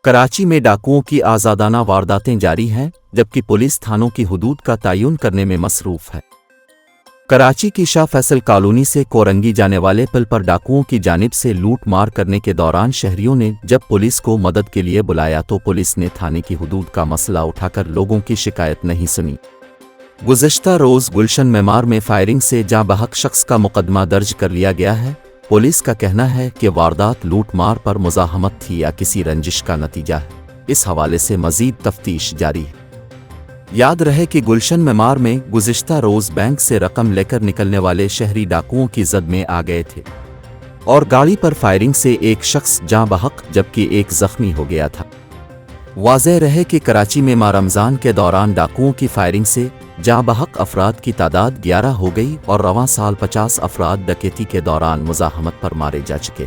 कराची में डाकुओं की आज़ादाना वारदातें जारी हैं, जबकि पुलिस थानों की हुदूद का तयन करने में मसरूफ़ है। कराची की शाह फैसल कॉलोनी से कोरंगी जाने वाले पुल पर डाकुओं की जानिब से लूट मार करने के दौरान शहरियों ने जब पुलिस को मदद के लिए बुलाया तो पुलिस ने थाने की हुदूद का मसला उठाकर लोगों की शिकायत नहीं सुनी। गुज़श्ता रोज़ गुलशन मेमार में फायरिंग से जाँ बहक शख्स का मुकदमा दर्ज कर लिया गया है। पुलिस का कहना है कि वारदात लूट मार पर मुज़ाहमत थी या किसी रंजिश का नतीजा है। इस हवाले से मज़ीद तफ्तीश जारी है। याद रहे कि गुलशन मेमार में गुज़िश्ता रोज़ बैंक से रकम लेकर निकलने वाले शहरी डाकुओं की जद में आ गए थे और गाड़ी पर फायरिंग से एक शख्स जाँ बहक जबकि एक ज़ख्मी हो गया था। वाज़ेह रहे कि कराची में माह रमज़ान के दौरान डाकुओं की फायरिंग से जाँ बहक अफराद की तादाद 11 हो गई और रवां साल 50 अफराद डकैती के दौरान मुज़ाहमत पर मारे जा चुके।